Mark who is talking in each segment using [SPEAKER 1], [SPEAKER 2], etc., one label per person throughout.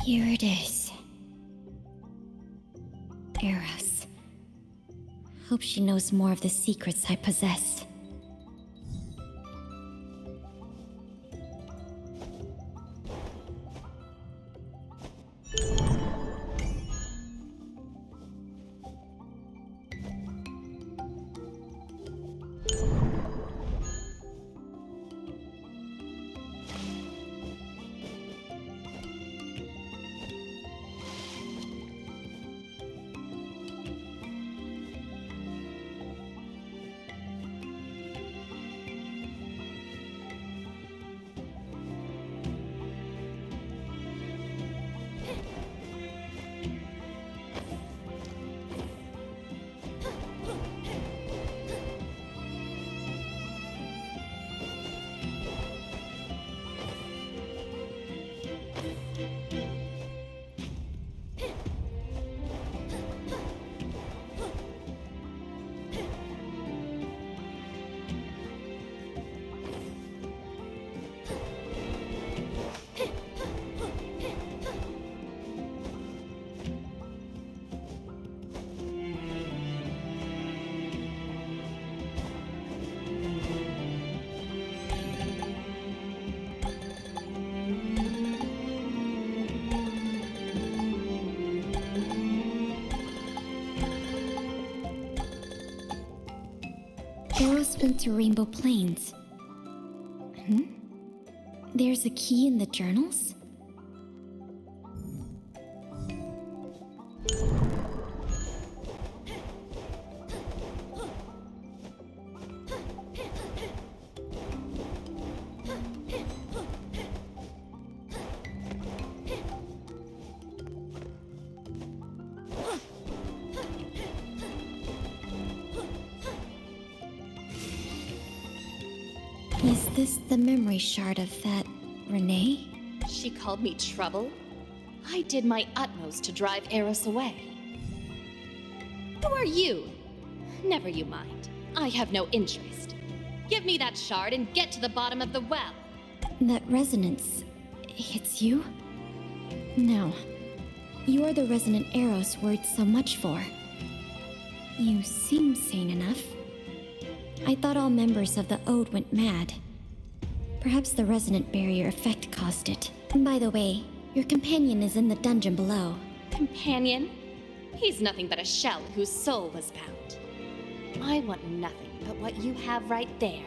[SPEAKER 1] Here it is. Eros. Hope she knows more of the secrets I possess. Eros went to Rainbow Plains. There's a key in the journals? Is this the memory shard of that Renee?
[SPEAKER 2] She called me trouble? I did my utmost to drive Eros away. Who are you? Never you mind. I have no interest. Give me that shard and get to the bottom of the well.
[SPEAKER 1] That resonance, it's you? No. You're the resonant Eros worried so much for. You seem sane enough. I thought all members of the Ode went mad. Perhaps the resonant barrier effect caused it. And by the way, your companion is in the dungeon below.
[SPEAKER 2] Companion? He's nothing but a shell whose soul was bound. I want nothing but what you have right there.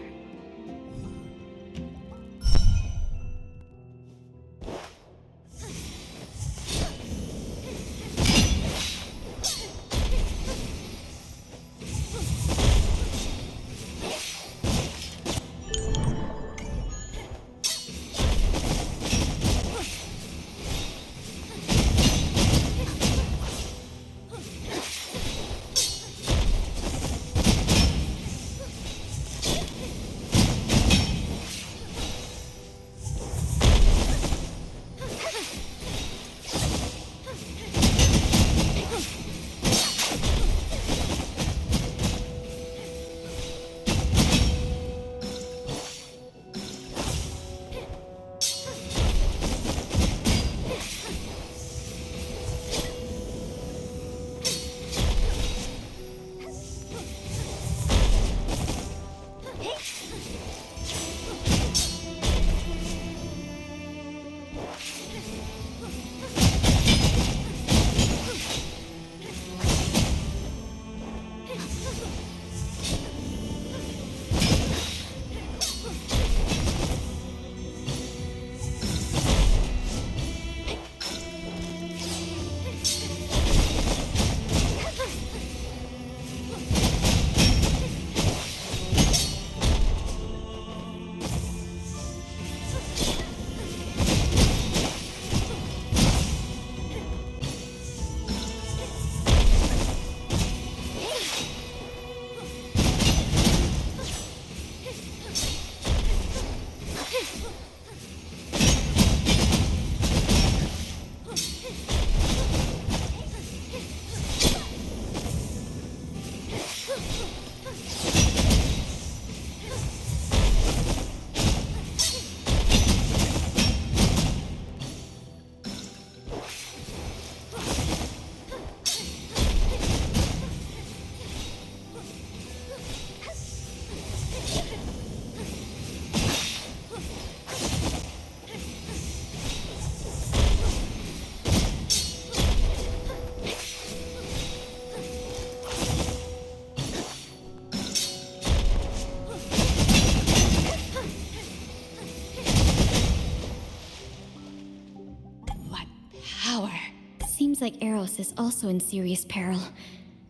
[SPEAKER 1] Seems like Eros is also in serious peril.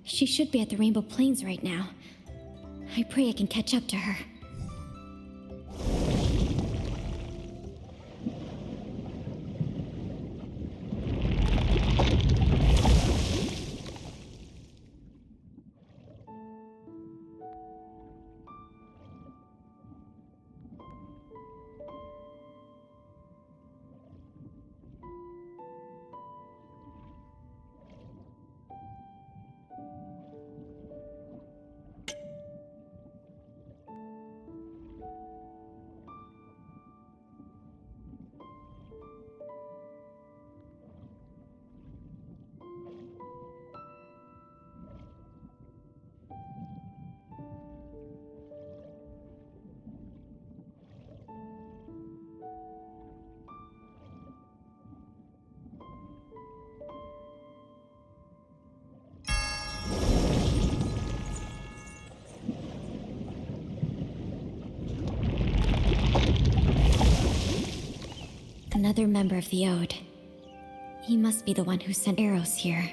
[SPEAKER 1] She should be at the Rainbow Plains right now. I pray I can catch up to her. Another member of the Ode. He must be the one who sent Eros here.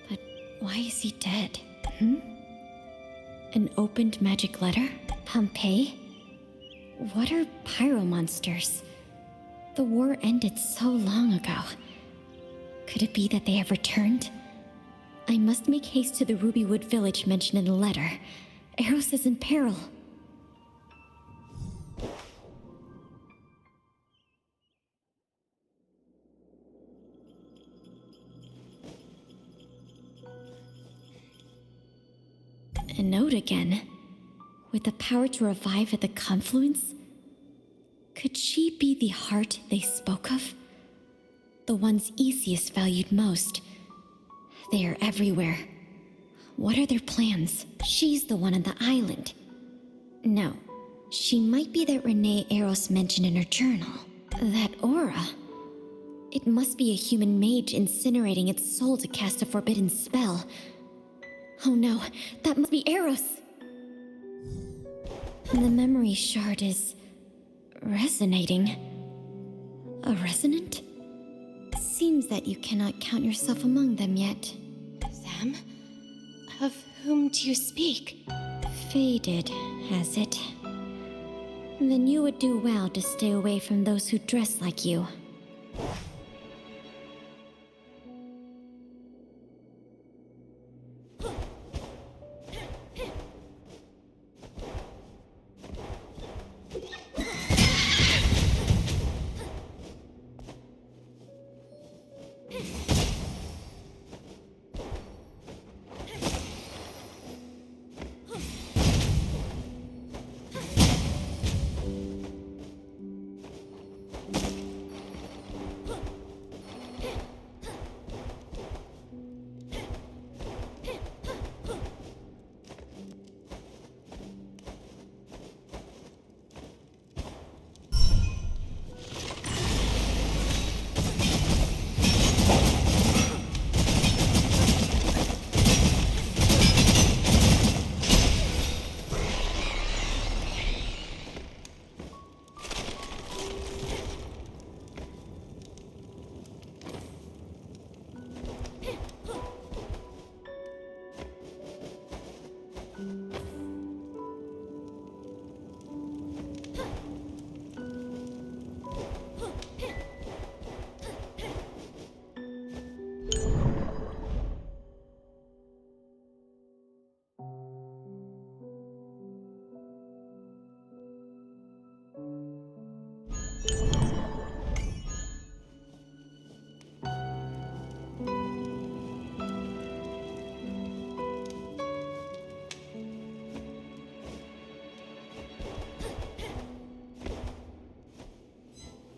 [SPEAKER 1] But why is he dead? An opened magic letter? Pompeii? What are pyro monsters? The war ended so long ago. Could it be that they have returned? I must make haste to the Rubywood village mentioned in the letter. Eros is in peril. A note again. With the power to revive at the confluence? Could she be the heart they spoke of? The ones Easius valued most. They are everywhere. What are their plans? She's the one on the island. No, she might be that Renee Eros mentioned in her journal. That aura. It must be a human mage incinerating its soul to cast a forbidden spell. Oh no, that must be Eros! The memory shard is resonating. A resonant? Seems that you cannot count yourself among them yet.
[SPEAKER 2] Them? Of whom do you speak?
[SPEAKER 1] Faded, has it? Then you would do well to stay away from those who dress like you.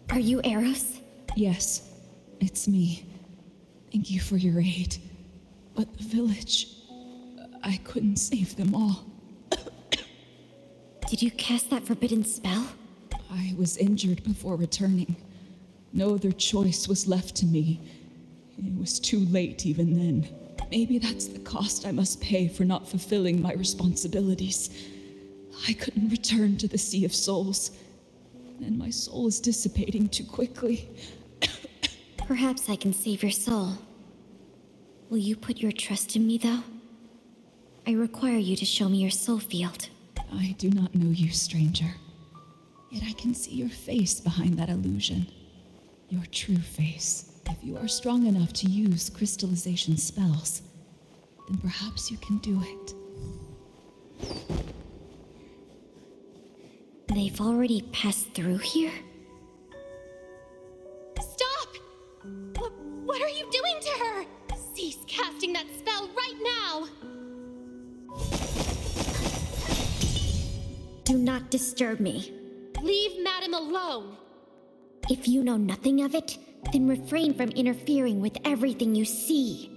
[SPEAKER 1] Are you Eros?
[SPEAKER 3] Yes, it's me. Thank you for your aid. But the village... I couldn't save them all.
[SPEAKER 1] Did you cast that forbidden spell?
[SPEAKER 3] I was injured before returning. No other choice was left to me. It was too late even then. Maybe that's the cost I must pay for not fulfilling my responsibilities. I couldn't return to the Sea of Souls, and my soul is dissipating too quickly.
[SPEAKER 1] Perhaps I can save your soul. Will you put your trust in me, though? I require you to show me your soul field.
[SPEAKER 3] I do not know you, stranger. Yet I can see your face behind that illusion. Your true face. If you are strong enough to use crystallization spells, then perhaps you can do it.
[SPEAKER 1] They've already passed through here?
[SPEAKER 2] Stop! What are you doing to her? Cease casting that spell right now!
[SPEAKER 1] Do not disturb me.
[SPEAKER 2] Leave Madam alone!
[SPEAKER 1] If you know nothing of it, then refrain from interfering with everything you see.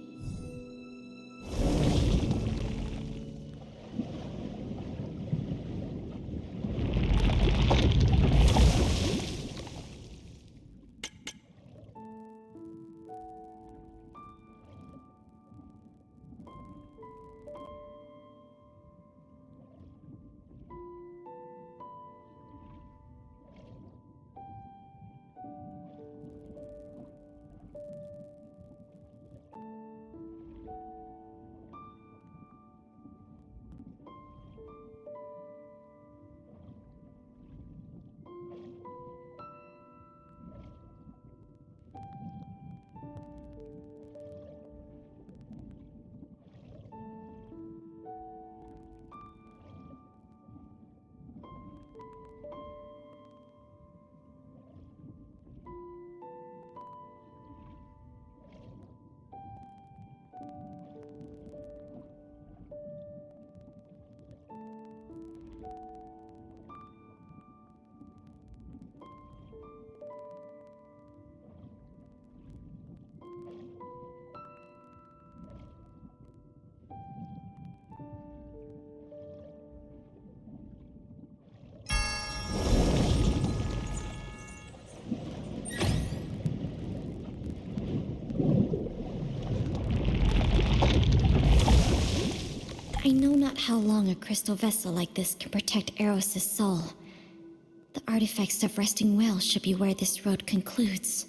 [SPEAKER 1] I know not how long a crystal vessel like this can protect Eros' soul. The artifacts of resting well should be where this road concludes.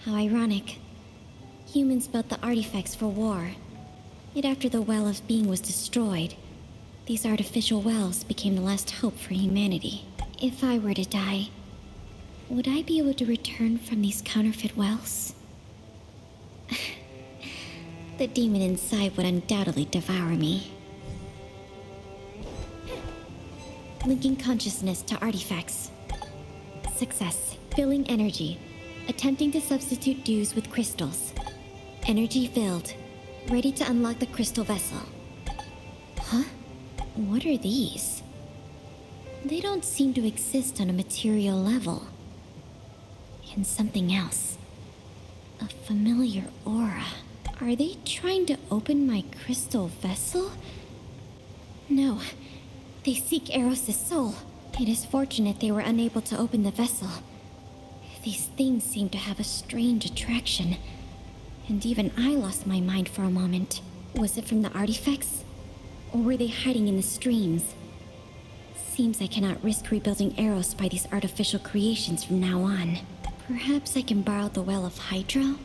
[SPEAKER 1] How ironic. Humans built the artifacts for war. Yet after the Well of Being was destroyed, these artificial wells became the last hope for humanity. If I were to die, would I be able to return from these counterfeit wells? The demon inside would undoubtedly devour me. Linking consciousness to artifacts. Success. Filling energy. Attempting to substitute dews with crystals. Energy filled. Ready to unlock the crystal vessel. Huh? What are these? They don't seem to exist on a material level. And something else. A familiar aura. Are they trying to open my crystal vessel? No. They seek Eros' soul. It is fortunate they were unable to open the vessel. These things seem to have a strange attraction. And even I lost my mind for a moment. Was it from the artifacts? Or were they hiding in the streams? Seems I cannot risk rebuilding Eros by these artificial creations from now on. Perhaps I can borrow the Well of Hydro?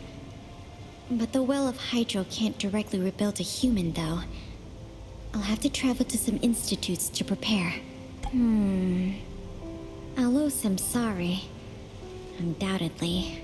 [SPEAKER 1] But the Well of Hydro can't directly rebuild a human, though. I'll have to travel to some institutes to prepare. I'll owe some sorry. Undoubtedly.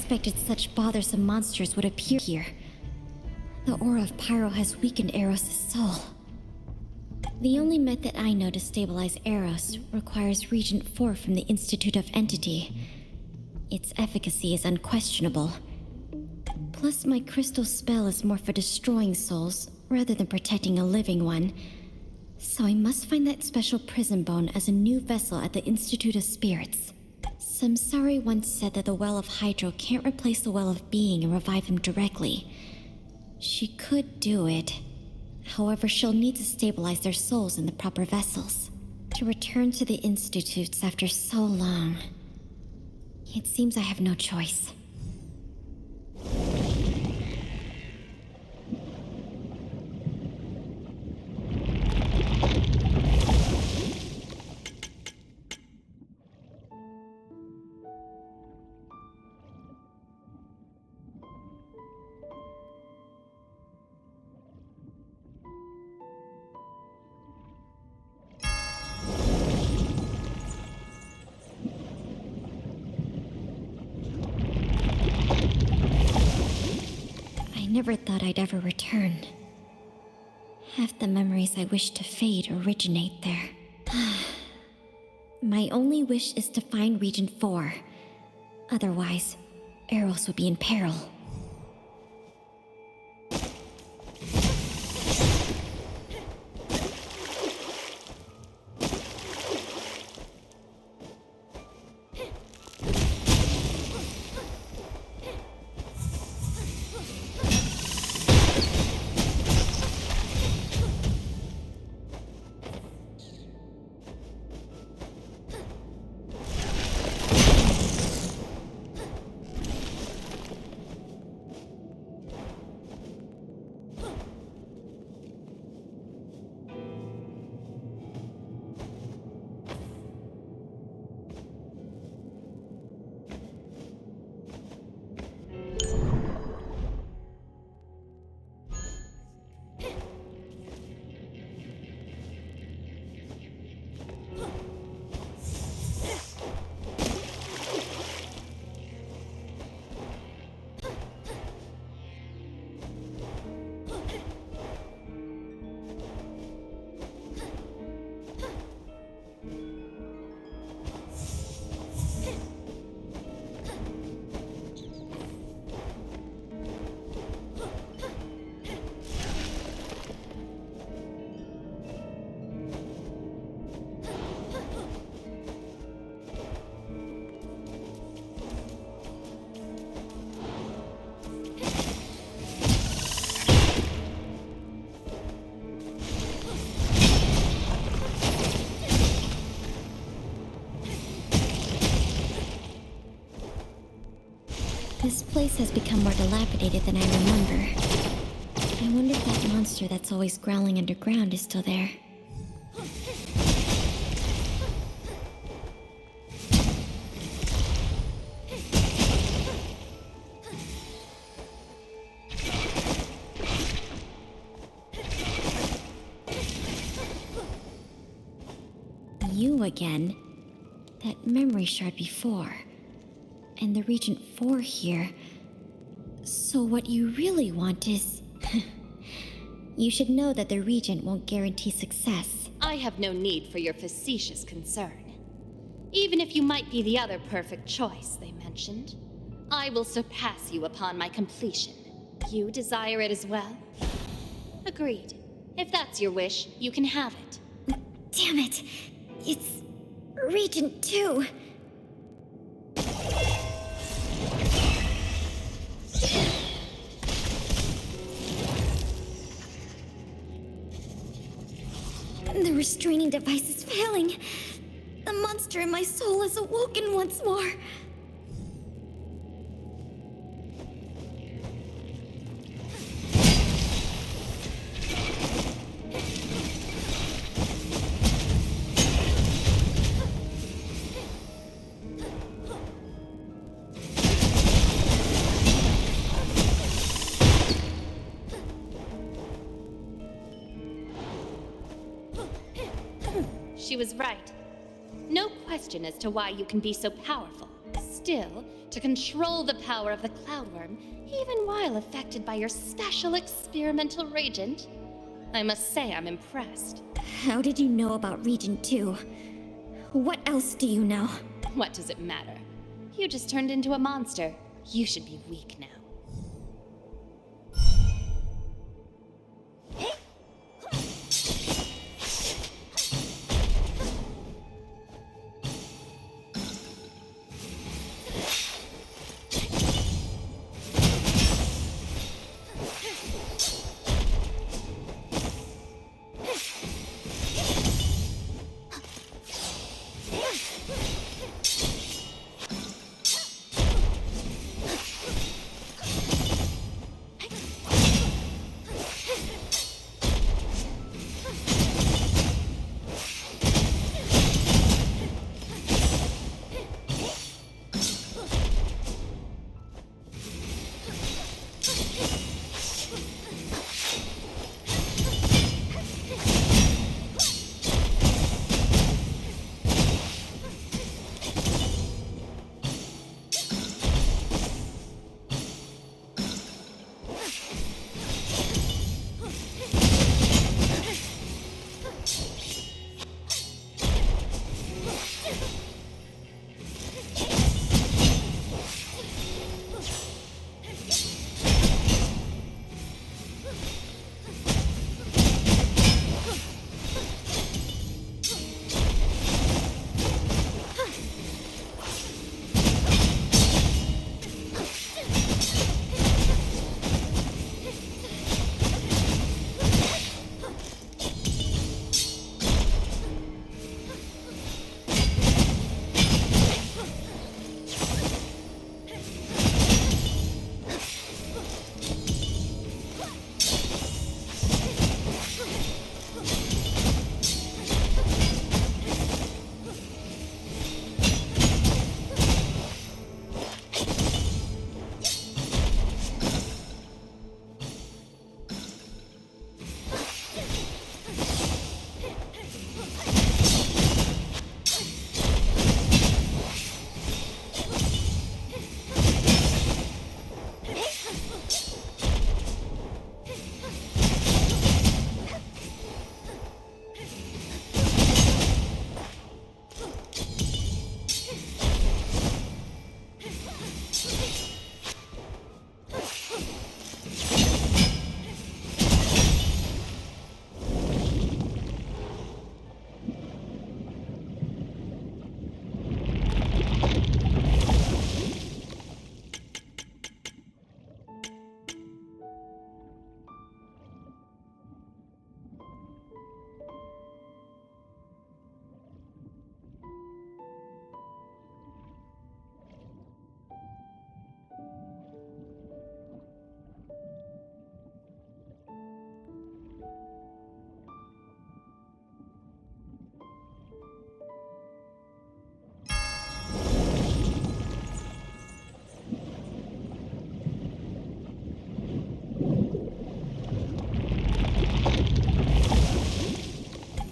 [SPEAKER 1] expected such bothersome monsters would appear here. The aura of Pyro has weakened Eros' soul. The only method I know to stabilize Eros requires Regent 4 from the Institute of Entity. Its efficacy is unquestionable. Plus, my crystal spell is more for destroying souls rather than protecting a living one. So I must find that special prison bone as a new vessel at the Institute of Spirits. Samsari once said that the Well of Hydro can't replace the Well of Being and revive him directly. She could do it. However, she'll need to stabilize their souls in the proper vessels. To return to the Institutes after so long. It seems I have no choice. I never thought I'd ever return. Half the memories I wish to fade originate there. My only wish is to find Regent 4. Otherwise, Eros would be in peril. This place has become more dilapidated than I remember. I wonder if that monster that's always growling underground is still there. You again. That memory shard before. And the Regent 4 here. So what you really want is... You should know that the Regent won't guarantee success.
[SPEAKER 2] I have no need for your facetious concern. Even if you might be the other perfect choice they mentioned, I will surpass you upon my completion. You desire it as well? Agreed. If that's your wish, you can have it.
[SPEAKER 1] Damn it! It's... Regent 2! The restraining device is failing. The monster in my soul is awoken once more.
[SPEAKER 2] She was right. No question as to why you can be so powerful. Still, to control the power of the Cloudworm, even while affected by your special experimental reagent. I must say I'm impressed.
[SPEAKER 1] How did you know about Region 2? What else do you know?
[SPEAKER 2] What does it matter? You just turned into a monster. You should be weak now.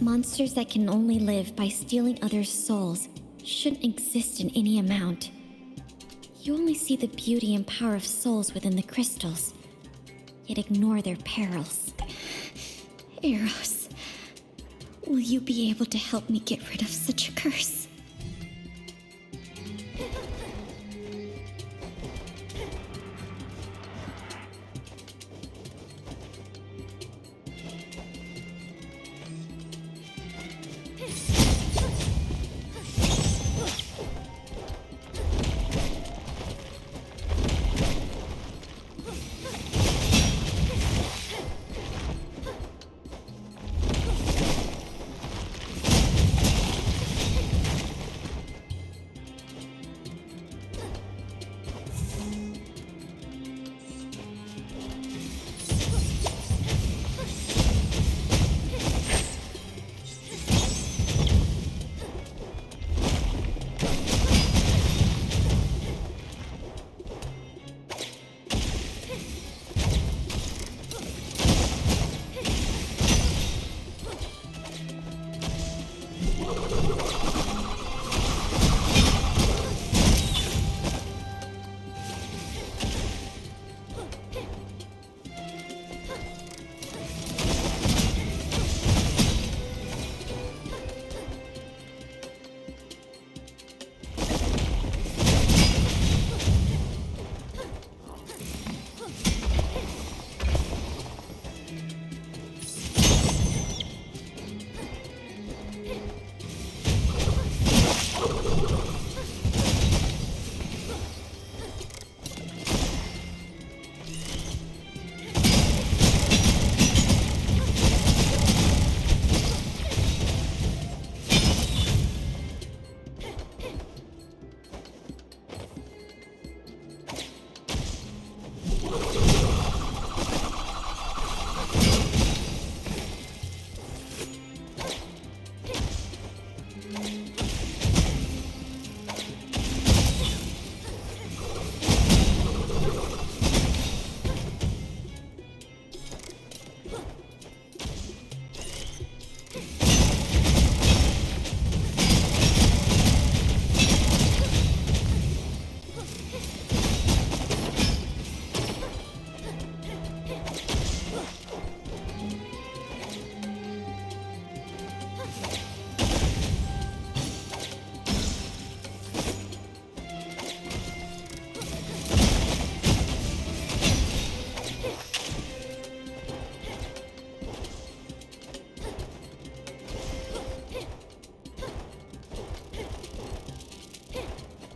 [SPEAKER 1] Monsters that can only live by stealing others' souls shouldn't exist in any amount. You only see the beauty and power of souls within the crystals, yet ignore their perils. Eros, will you be able to help me get rid of such a curse?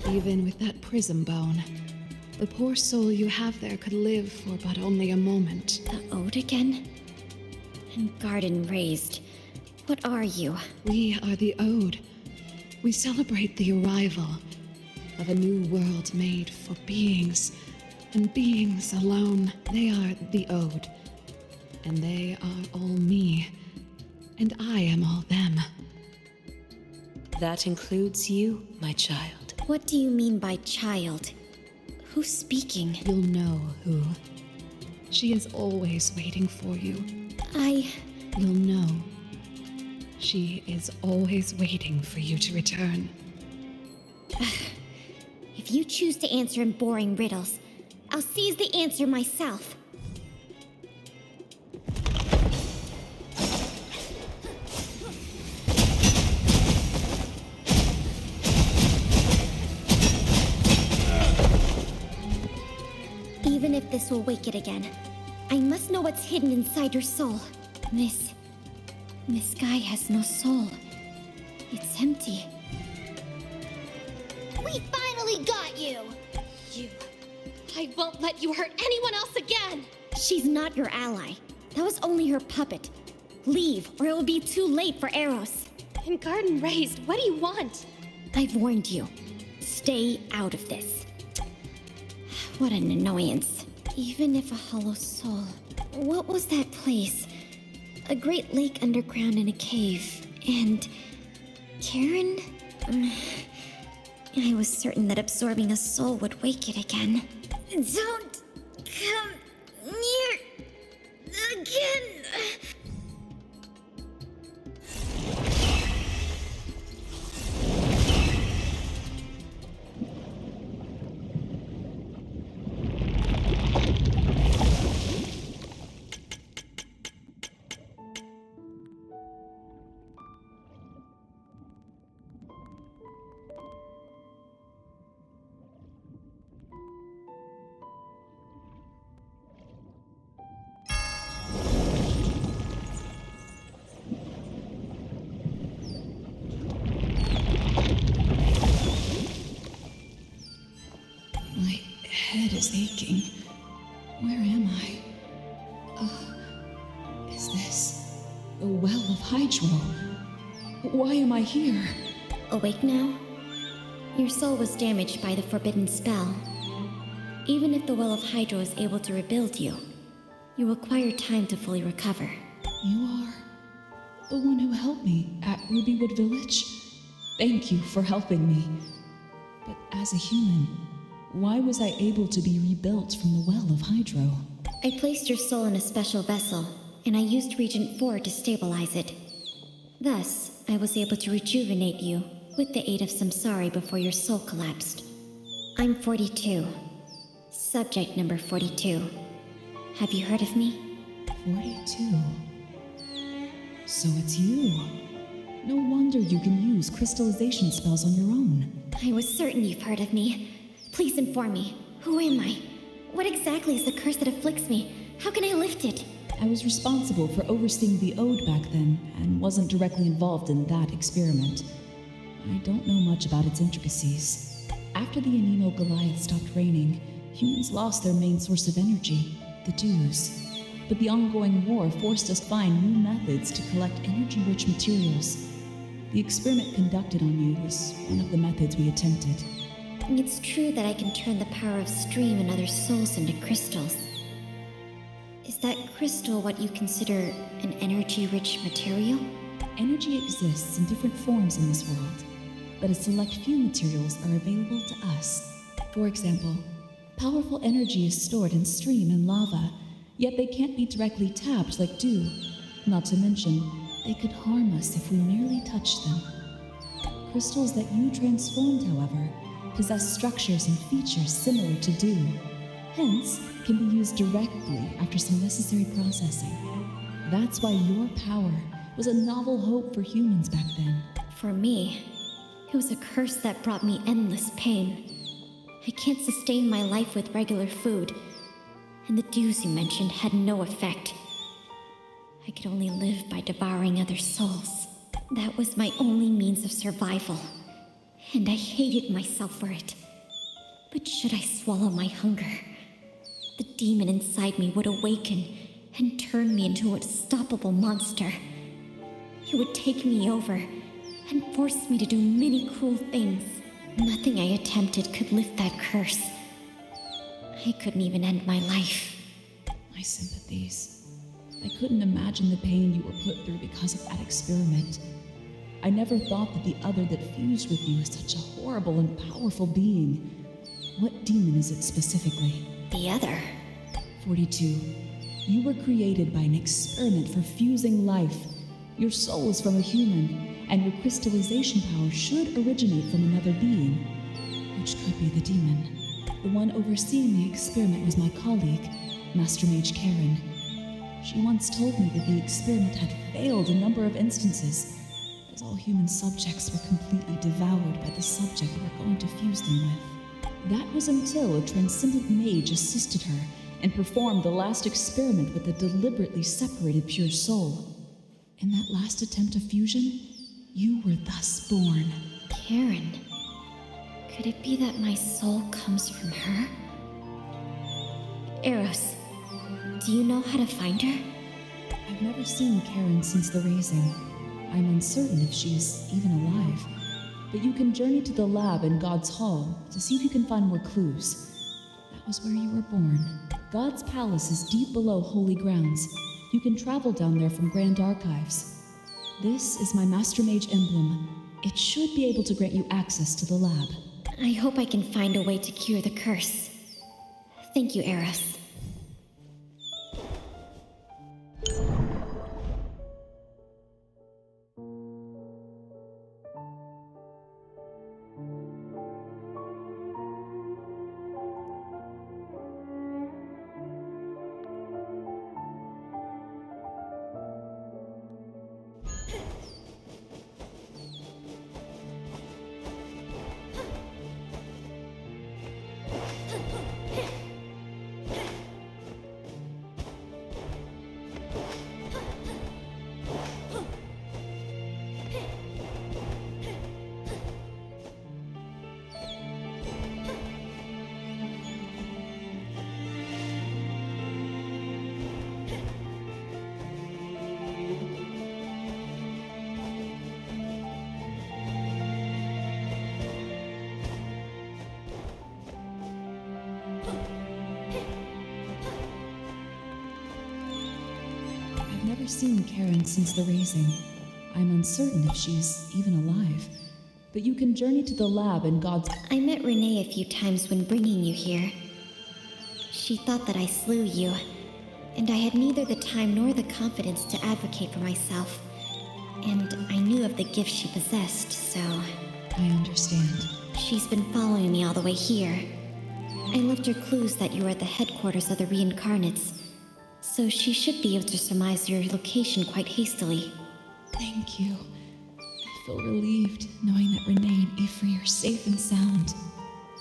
[SPEAKER 4] Even with that prism bone, the poor soul you have there could live for but only a moment.
[SPEAKER 1] The ode again? And garden raised. What are you?
[SPEAKER 4] We are the Ode. We celebrate the arrival of a new world made for beings, and beings alone. They are the Ode, and they are all me, and I am all them.
[SPEAKER 5] That includes you, my child.
[SPEAKER 1] What do you mean by child? Who's speaking?
[SPEAKER 4] You'll know who. She is always waiting for you.
[SPEAKER 1] You'll
[SPEAKER 4] know. She is always waiting for you to return.
[SPEAKER 1] If you choose to answer in boring riddles, I'll seize the answer myself. Even if this will wake it again, I must know what's hidden inside your soul. This guy has no soul. It's empty.
[SPEAKER 2] We finally got you! I won't let you hurt anyone else again!
[SPEAKER 1] She's not your ally. That was only her puppet. Leave, or it will be too late for Eros.
[SPEAKER 2] In Garden Raised, what do you want?
[SPEAKER 1] I've warned you. Stay out of this. What an annoyance. Even if a hollow soul. What was that place? A great lake underground in a cave. And Karen? I was certain that absorbing a soul would wake it again. Don't come near again.
[SPEAKER 3] My head is aching. Where am I? Is this the Well of Hydro? Why am I here?
[SPEAKER 1] Awake now? Your soul was damaged by the forbidden spell. Even if the Well of Hydro is able to rebuild you, you require time to fully recover.
[SPEAKER 3] You are the one who helped me at Rubywood Village? Thank you for helping me. But as a human, why was I able to be rebuilt from the Well of Hydro?
[SPEAKER 1] I placed your soul in a special vessel, and I used Regent 4 to stabilize it. Thus, I was able to rejuvenate you with the aid of Samsari before your soul collapsed. I'm 42. Subject number 42. Have you heard of me?
[SPEAKER 3] 42. So it's you. No wonder you can use crystallization spells on your own.
[SPEAKER 1] I was certain you've heard of me. Please inform me. Who am I? What exactly is the curse that afflicts me? How can I lift it?
[SPEAKER 3] I was responsible for overseeing the Ode back then, and wasn't directly involved in that experiment. I don't know much about its intricacies. After the Anemo Goliath stopped raining, humans lost their main source of energy, the dews. But the ongoing war forced us to find new methods to collect energy-rich materials. The experiment conducted on you was one of the methods we attempted.
[SPEAKER 1] It's true that I can turn the power of stream and other souls into crystals. Is that crystal what you consider an energy-rich material?
[SPEAKER 3] Energy exists in different forms in this world, but a select few materials are available to us. For example, powerful energy is stored in stream and lava, yet they can't be directly tapped like dew. Not to mention, they could harm us if we merely touched them. Crystals that you transformed, however, possess structures and features similar to dew, hence can be used directly after some necessary processing. That's why your power was a novel hope for humans back then.
[SPEAKER 1] For me, it was a curse that brought me endless pain. I can't sustain my life with regular food, and the dews you mentioned had no effect. I could only live by devouring other souls. That was my only means of survival, and I hated myself for it. But should I swallow my hunger, the demon inside me would awaken and turn me into an unstoppable monster. It would take me over and force me to do many cruel things. Nothing I attempted could lift that curse. I couldn't even end my life.
[SPEAKER 3] My sympathies. I couldn't imagine the pain you were put through because of that experiment. I never thought that the other that fused with you is such a horrible and powerful being. What demon is it specifically?
[SPEAKER 1] The other?
[SPEAKER 3] 42. You were created by an experiment for fusing life. Your soul is from a human, and your crystallization power should originate from another being, which could be the demon. The one overseeing the experiment was my colleague, Master Mage Karen. She once told me that the experiment had failed a number of instances, as all human subjects were completely devoured by the subject we were going to fuse them with. That was until a transcendent mage assisted her and performed the last experiment with a deliberately separated pure soul. In that last attempt of fusion, you were thus born.
[SPEAKER 1] Karen. Could it be that my soul comes from her? Eros, do you know how to find her?
[SPEAKER 3] I've never seen Karen since the raising. I'm uncertain if she's even alive. But you can journey to the lab in God's Hall to see if you can find more clues. That was where you were born. God's Palace is deep below Holy Grounds. You can travel down there from Grand Archives. This is my Master Mage emblem. It should be able to grant you access to the lab.
[SPEAKER 1] I hope I can find a way to cure the curse. Thank you, Eros.
[SPEAKER 3] I've never seen Karen since the raising. I'm uncertain if she's even alive. But you can journey to the lab in God's...
[SPEAKER 1] I met Renee a few times when bringing you here. She thought that I slew you, and I had neither the time nor the confidence to advocate for myself. And I knew of the gift she possessed, so...
[SPEAKER 3] I understand.
[SPEAKER 1] She's been following me all the way here. I left her clues that you were at the headquarters of the reincarnates, so she should be able to surmise your location quite hastily.
[SPEAKER 3] Thank you. I feel relieved knowing that Renee and Ifri are safe and sound.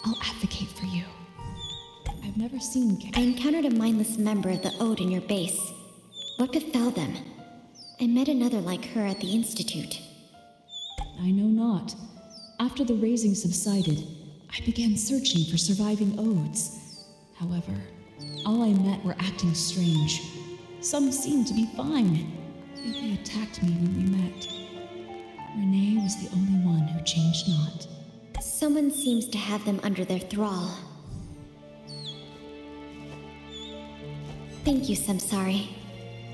[SPEAKER 3] I'll advocate for you. I've never seen
[SPEAKER 1] I encountered a mindless member of the Ode in your base. What befell them? I met another like her at the Institute.
[SPEAKER 3] I know not. After the raising subsided, I began searching for surviving Odes. However, all I met were acting strange. Some seemed to be fine, yet they attacked me when we met. Renee was the only one who changed not.
[SPEAKER 1] Someone seems to have them under their thrall. Thank you, Samsari.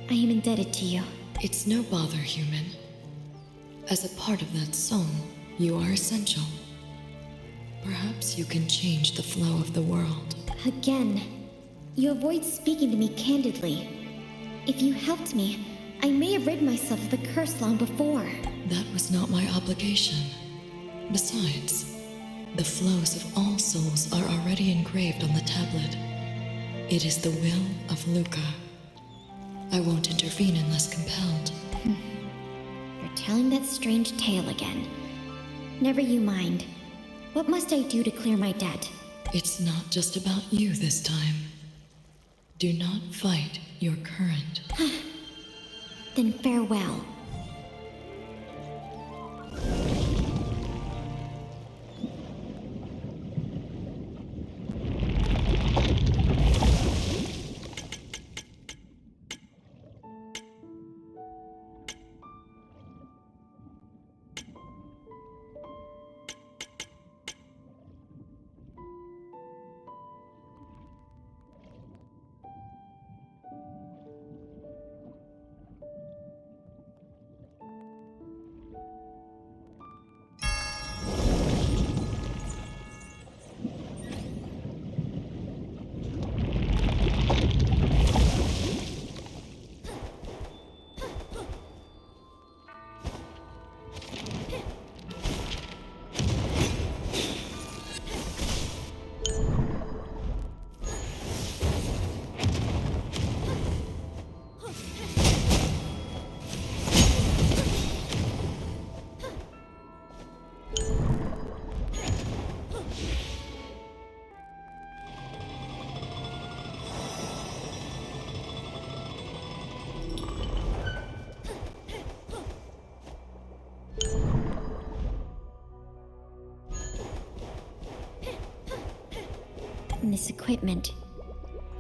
[SPEAKER 1] I am indebted to you.
[SPEAKER 5] It's no bother, human. As a part of that song, you are essential. Perhaps you can change the flow of the world.
[SPEAKER 1] Again, you avoid speaking to me candidly. If you helped me, I may have rid myself of the curse long before.
[SPEAKER 5] That was not my obligation. Besides, the flows of all souls are already engraved on the tablet. It is the will of Luca. I won't intervene unless compelled.
[SPEAKER 1] You're telling that strange tale again. Never you mind. What must I do to clear my debt?
[SPEAKER 5] It's not just about you this time. Do not fight your current.
[SPEAKER 1] Then farewell. this equipment.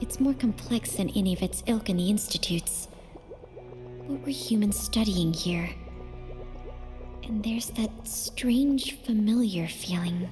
[SPEAKER 1] It's more complex than any of its ilk in the institutes. What were humans studying here? And there's that strange, familiar feeling.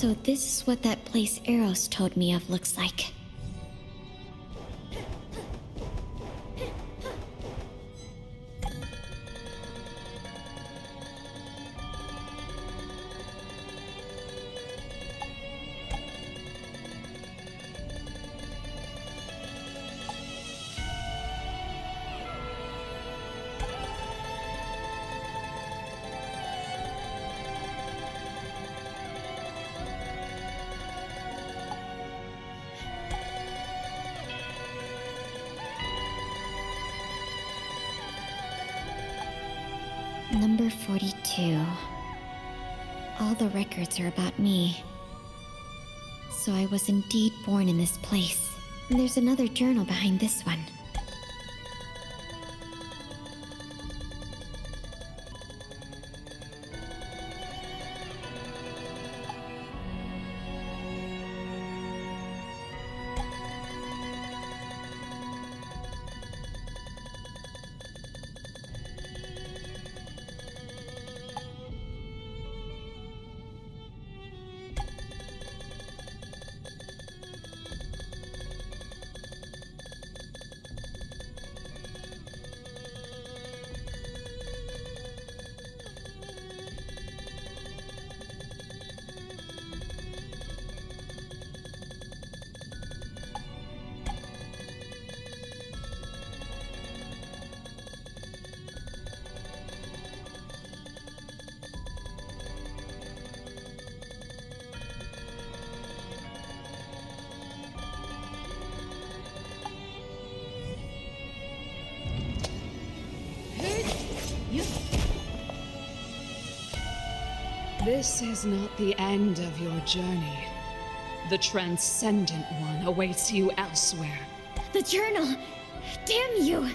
[SPEAKER 1] So this is what that place Eros told me of looks like. Number 42. All the records are about me. So I was indeed born in this place. And there's another journal behind this one.
[SPEAKER 4] This is not the end of your journey. The Transcendent One awaits you elsewhere.
[SPEAKER 1] The journal! Damn you!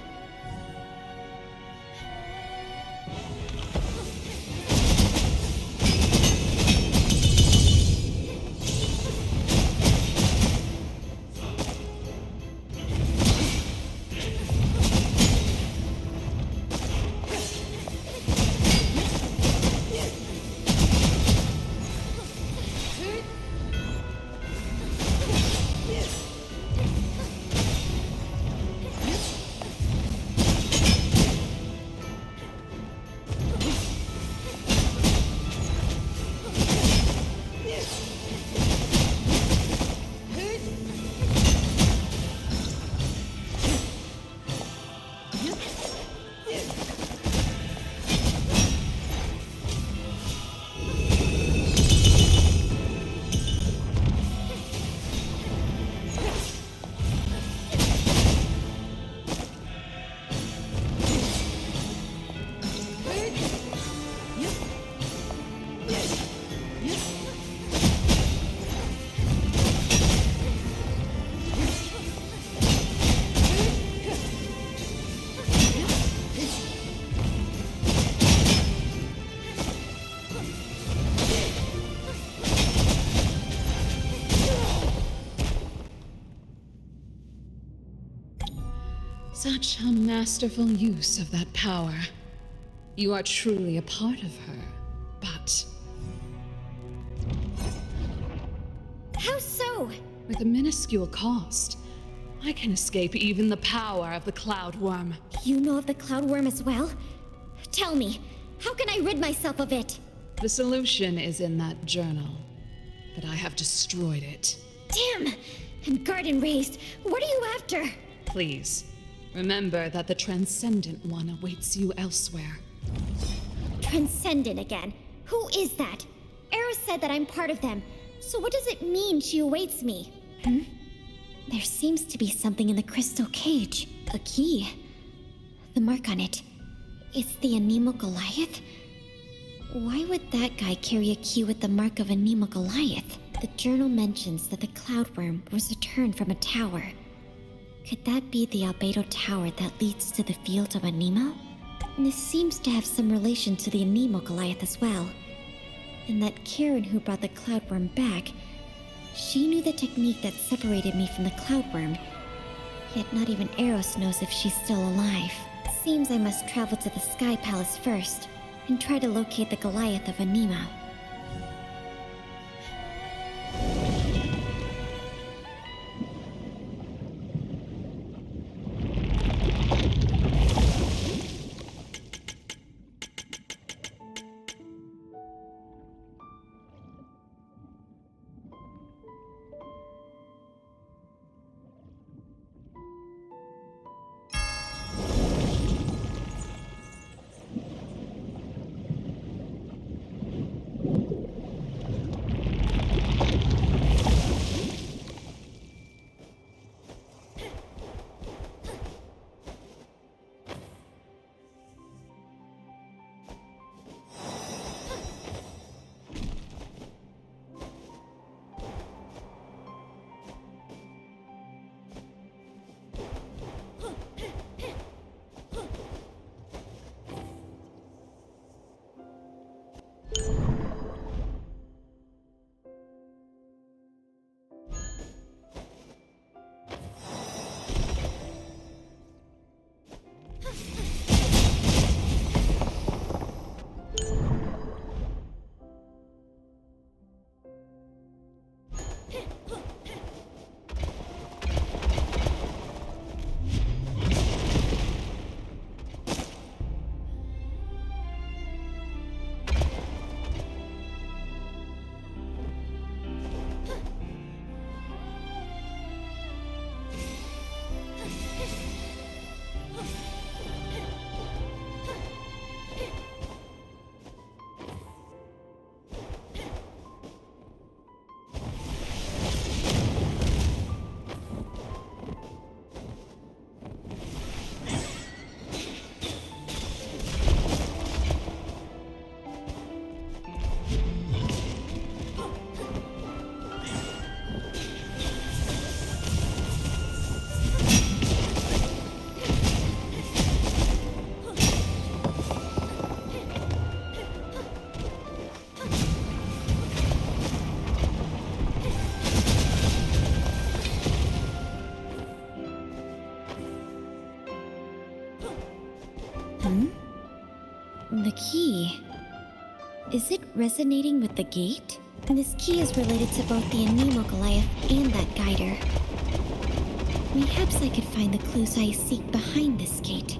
[SPEAKER 4] Such a masterful use of that power. You are truly a part of her, but
[SPEAKER 1] How so?
[SPEAKER 4] with a minuscule cost, I can escape even the power of the Cloud Worm.
[SPEAKER 1] You know of the Cloud Worm as well? Tell me, how can I rid myself of it?
[SPEAKER 4] The solution is in that journal, but I have destroyed it.
[SPEAKER 1] Damn! And Garden Raised, what are you after?
[SPEAKER 4] Please, remember that the Transcendent One awaits you elsewhere.
[SPEAKER 1] Transcendent again. Who is that? Eros said that I'm part of them. So what does it mean she awaits me? There seems to be something in the crystal cage. A key. The mark on it. It's the Anemo Goliath? Why would that guy carry a key with the mark of Anemo Goliath? The journal mentions that the Cloud Worm was returned from a tower. Could that be the Albedo Tower that leads to the field of Anemo? This seems to have some relation to the Anemo Goliath as well. And that Karen who brought the Cloud Worm back, she knew the technique that separated me from the Cloud Worm. Yet not even Eros knows if she's still alive. Seems I must travel to the Sky Palace first, and try to locate the Goliath of Anemo. The key. Is it resonating with the gate? This key is related to both the Anemo Goliath and that guider. Perhaps I could find the clues I seek behind this gate.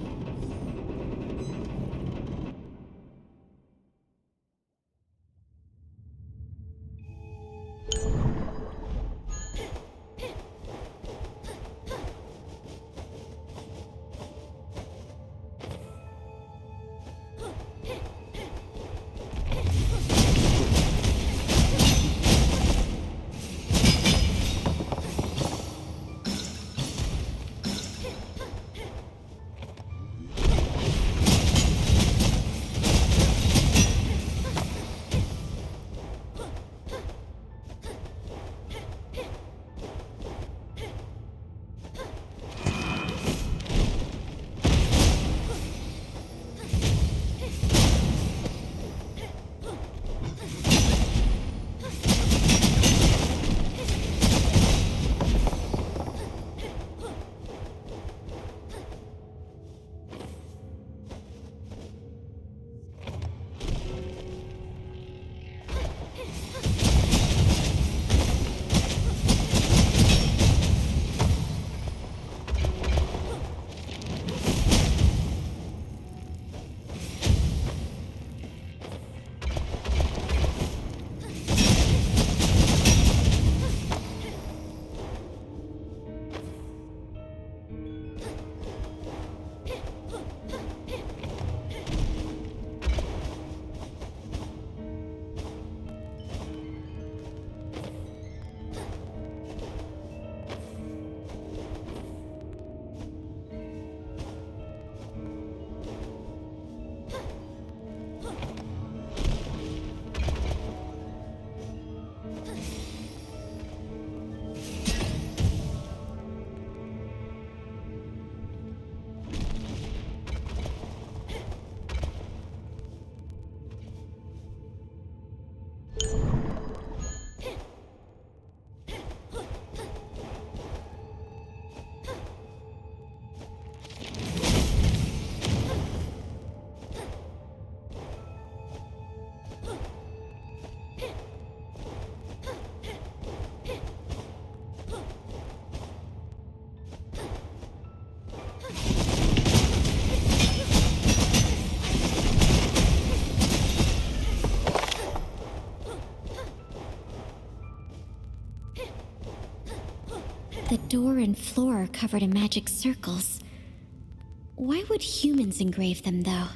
[SPEAKER 1] The door and floor are covered in magic circles. Why would humans engrave them, though?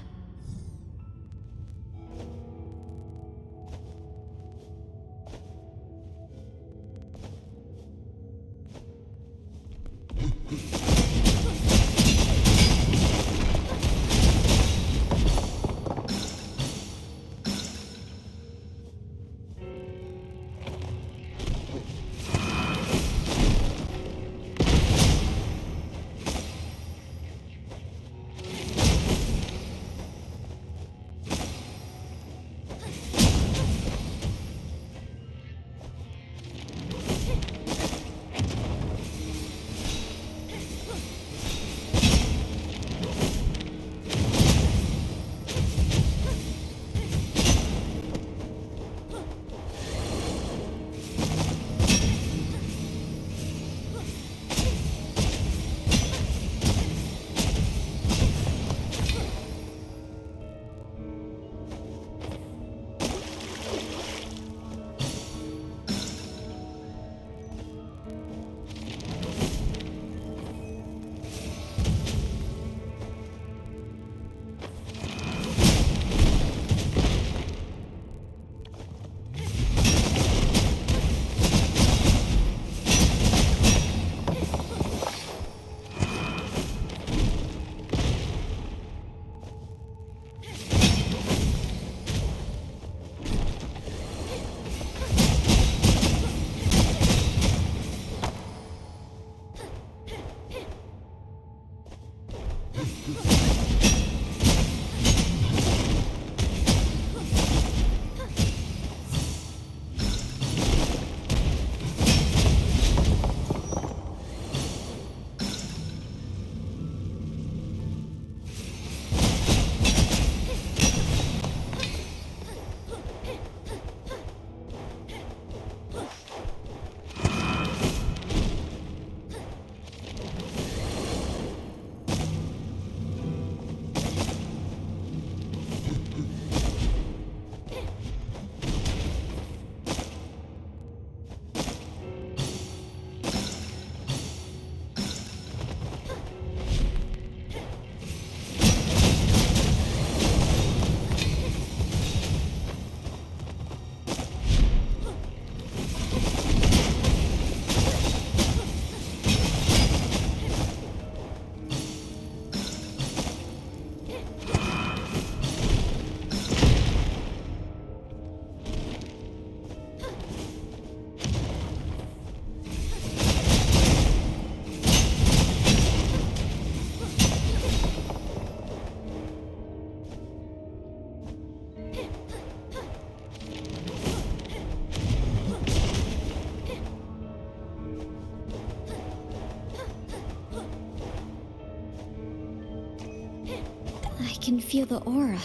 [SPEAKER 1] I can feel the aura.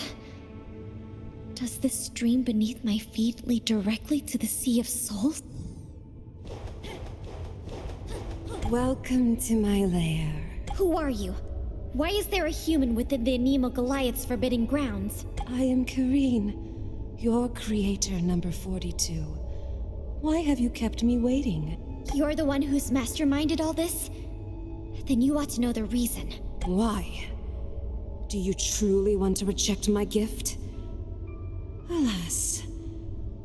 [SPEAKER 1] Does the stream beneath my feet lead directly to the Sea of Souls?
[SPEAKER 6] Welcome to my lair.
[SPEAKER 1] Who are you? Why is there a human within the Anemo Goliath's forbidden grounds?
[SPEAKER 6] I am Kareen, your creator number 42. Why have you kept me waiting?
[SPEAKER 1] You're the one who's masterminded all this? Then you ought to know the reason.
[SPEAKER 6] Why? Do you truly want to reject my gift? Alas,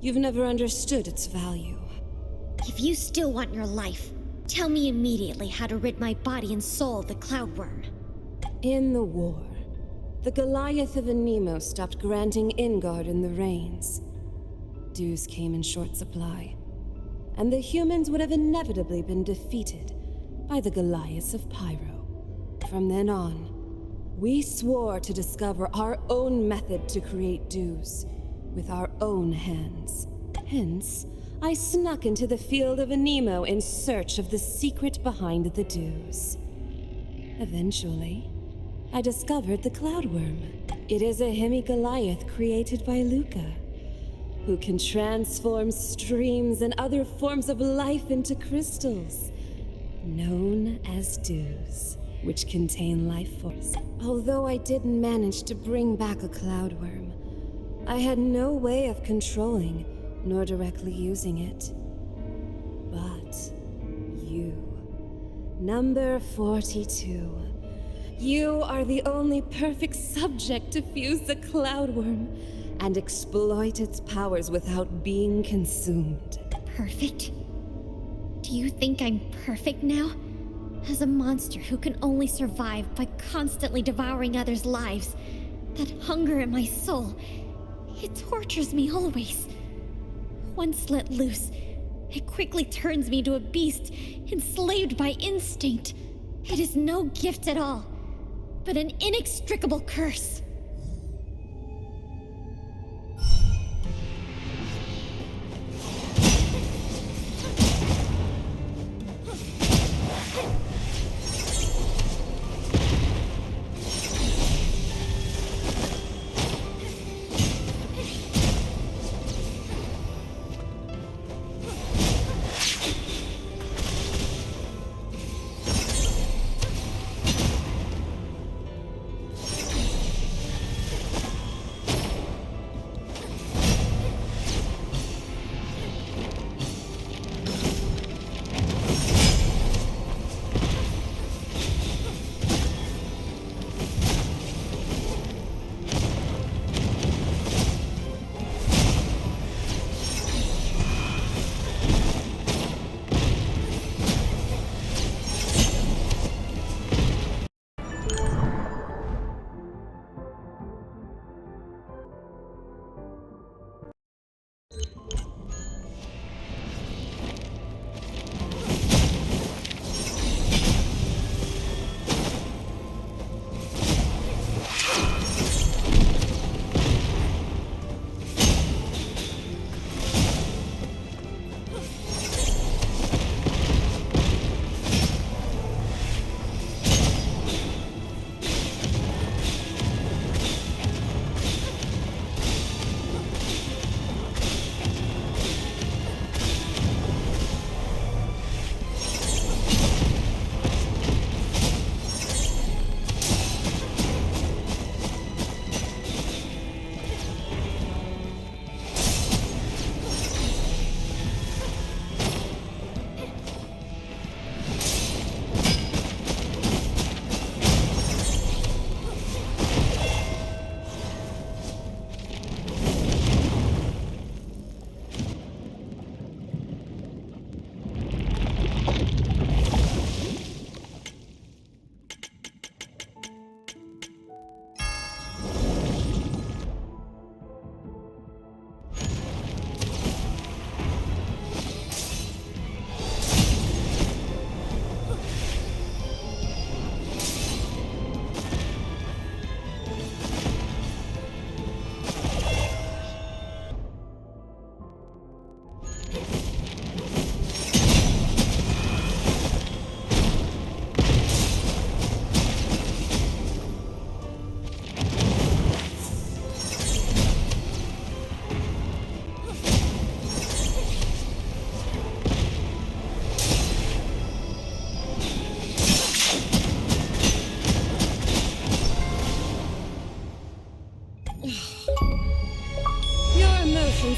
[SPEAKER 6] you've never understood its value.
[SPEAKER 1] If you still want your life, tell me immediately how to rid my body and soul of the Cloudworm.
[SPEAKER 6] In the war, the Goliath of Anemo stopped granting Ingard in the Reigns. Dues came in short supply, and the humans would have inevitably been defeated by the Goliaths of Pyro. From then on, we swore to discover our own method to create dues with our own hands. Hence, I snuck into the field of Anemo in search of the secret behind the dues. Eventually, I discovered the Cloudworm. It is a hemi-Goliath created by Luca, who can transform streams and other forms of life into crystals, known as dues, which contain life force. Although I didn't manage to bring back a Cloudworm, I had no way of controlling nor directly using it. But you, Number 42. You are the only perfect subject to fuse the Cloudworm and exploit its powers without being consumed.
[SPEAKER 1] Perfect? Do you think I'm perfect now? As a monster who can only survive by constantly devouring others' lives, that hunger in my soul, it tortures me always. Once let loose, it quickly turns me into a beast, enslaved by instinct. It is no gift at all, but an inextricable curse.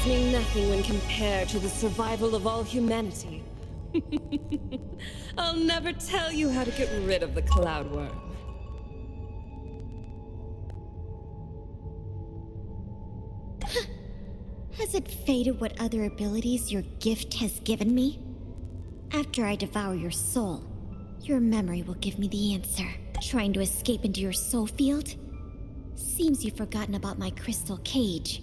[SPEAKER 6] Mean nothing when compared to the survival of all humanity. I'll never tell you how to get rid of the Cloudworm.
[SPEAKER 1] Has it faded what other abilities your gift has given me? After I devour your soul, your memory will give me the answer. Trying to escape into your soul field? Seems you've forgotten about my crystal cage.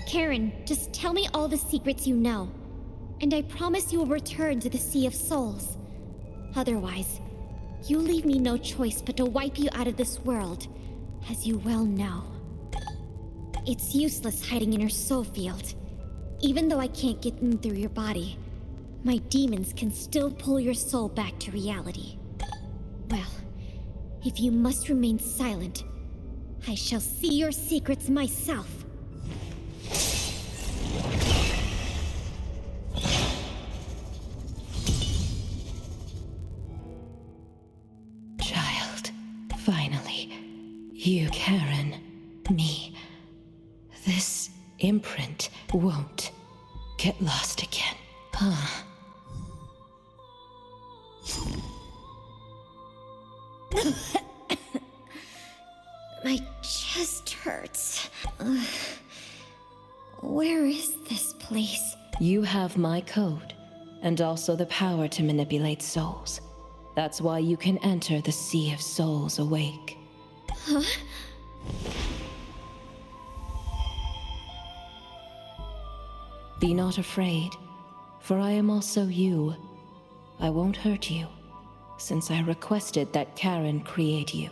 [SPEAKER 1] Karen, just tell me all the secrets you know, and I promise you will return to the Sea of Souls. Otherwise, You leave me no choice but to wipe you out of this world, as you well know. It's useless hiding in your soul field. Even though I can't get in through your body, my demons can still pull your soul back to reality. Well, if you must remain silent, I shall see your secrets myself.
[SPEAKER 5] Child, finally. You, Karen, me. This imprint won't get lost again, huh?
[SPEAKER 1] My chest hurts. Where is this place?
[SPEAKER 5] You have my code, and also the power to manipulate souls. That's why you can enter the Sea of Souls awake.
[SPEAKER 1] Huh?
[SPEAKER 5] Be not afraid, for I am also you. I won't hurt you, since I requested that Karen create you.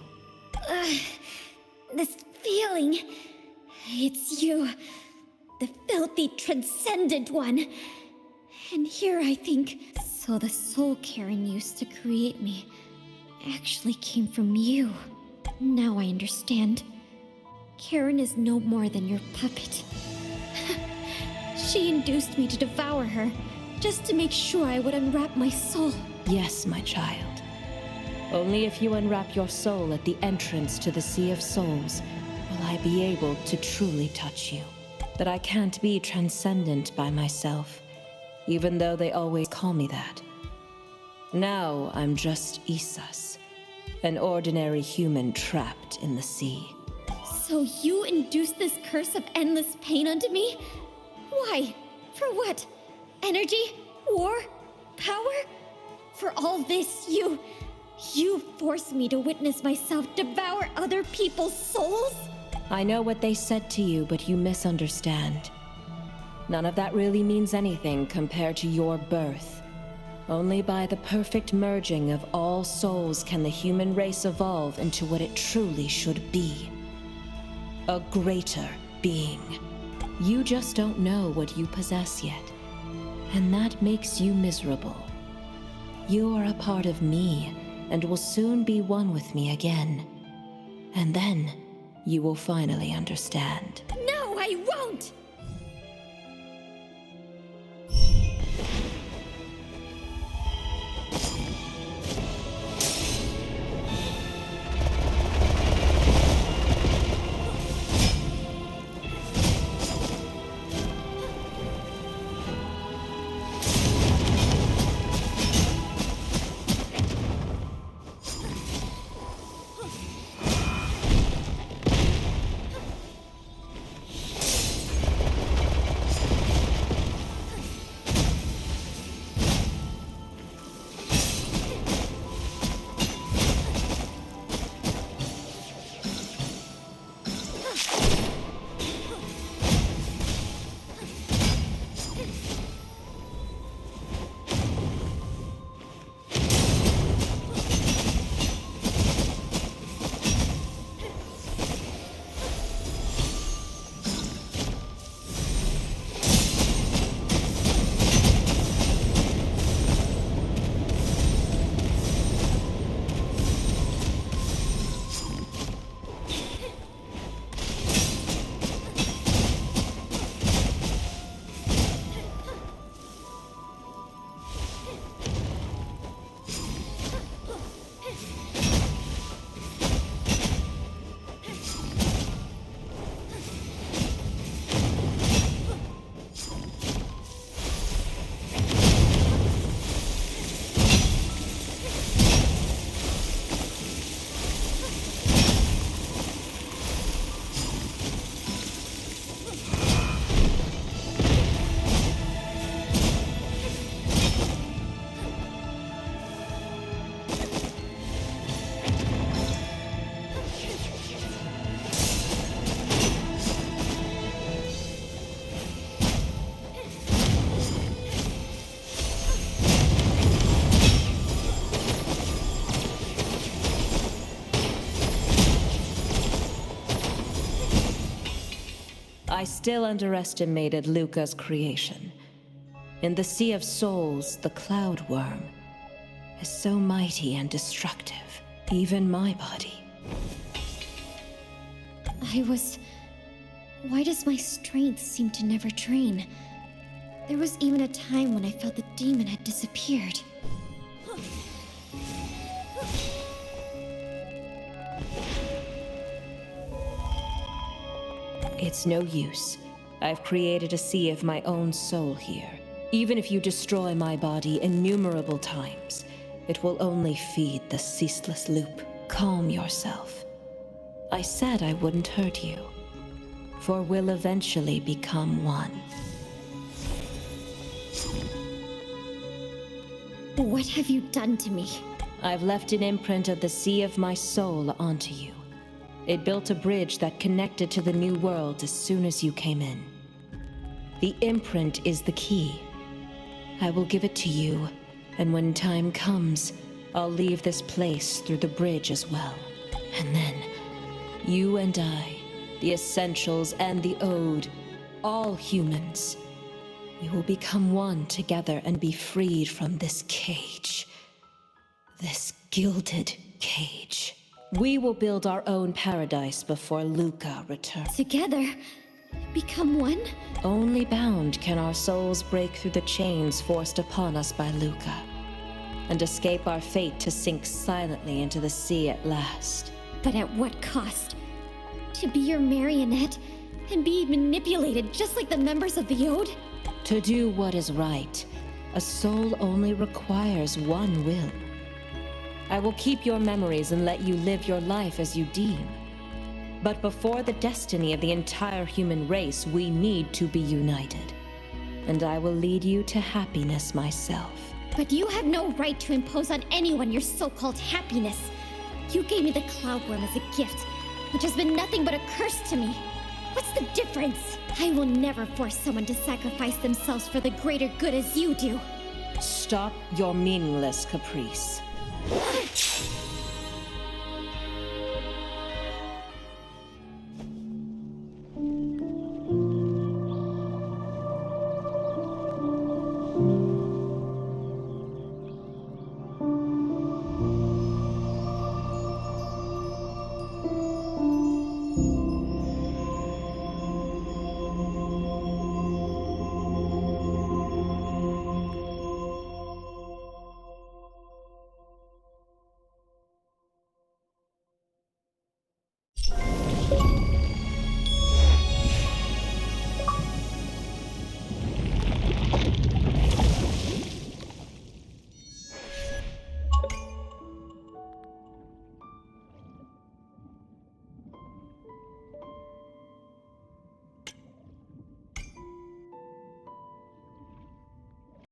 [SPEAKER 1] This feeling... It's you. The filthy, transcendent one. And here I think... So the soul Karen used to create me actually came from you. Now I understand. Karen is no more than your puppet. She induced me to devour her, just to make sure I would unwrap my soul.
[SPEAKER 5] Yes, my child. Only if you unwrap your soul at the entrance to the Sea of Souls will I be able to truly touch you. But I can't be transcendent by myself, even though they always call me that. Now I'm just Isas, an ordinary human trapped in the sea.
[SPEAKER 1] So you induced this curse of endless pain unto me? Why? For what? Energy? War? Power? For all this, you forced me to witness myself devour other people's souls?
[SPEAKER 5] I know what they said to you, but you misunderstand. None of that really means anything compared to your birth. Only by the perfect merging of all souls can the human race evolve into what it truly should be. A greater being. You just don't know what you possess yet, and that makes you miserable. You are a part of me, and will soon be one with me again. And then, you will finally understand.
[SPEAKER 1] No, I won't!
[SPEAKER 7] still underestimated Luca's creation. In the Sea of Souls, the Cloud Worm is so mighty and destructive, even my body.
[SPEAKER 1] Why does my strength seem to never drain? There was even a time when I felt the demon had disappeared.
[SPEAKER 7] It's no use. I've created a sea of my own soul here. Even if you destroy my body innumerable times, it will only feed the ceaseless loop. Calm yourself. I said I wouldn't hurt you, for we'll eventually become one.
[SPEAKER 1] What have you done to me?
[SPEAKER 7] I've left an imprint of the Sea of my soul onto you. It built a bridge that connected to the new world as soon as you came in. The imprint is the key. I will give it to you, and when time comes, I'll leave this place through the bridge as well. And then, you and I, the Essentials and the Ode, all humans, we will become one together and be freed from this cage. This gilded cage. We will build our own paradise before Luca returns.
[SPEAKER 1] Together? Become one?
[SPEAKER 7] Only bound can our souls break through the chains forced upon us by Luca, and escape our fate to sink silently into the sea at last.
[SPEAKER 1] But at what cost? To be your marionette and be manipulated just like the members of the Ode?
[SPEAKER 7] To do what is right, a soul only requires one will. I will keep your memories and let you live your life as you deem. But before the destiny of the entire human race, we need to be united. And I will lead you to happiness myself.
[SPEAKER 1] But you have no right to impose on anyone your so-called happiness. You gave me the Cloudworm as a gift, which has been nothing but a curse to me. What's the difference? I will never force someone to sacrifice themselves for the greater good as you do.
[SPEAKER 7] Stop your meaningless caprice.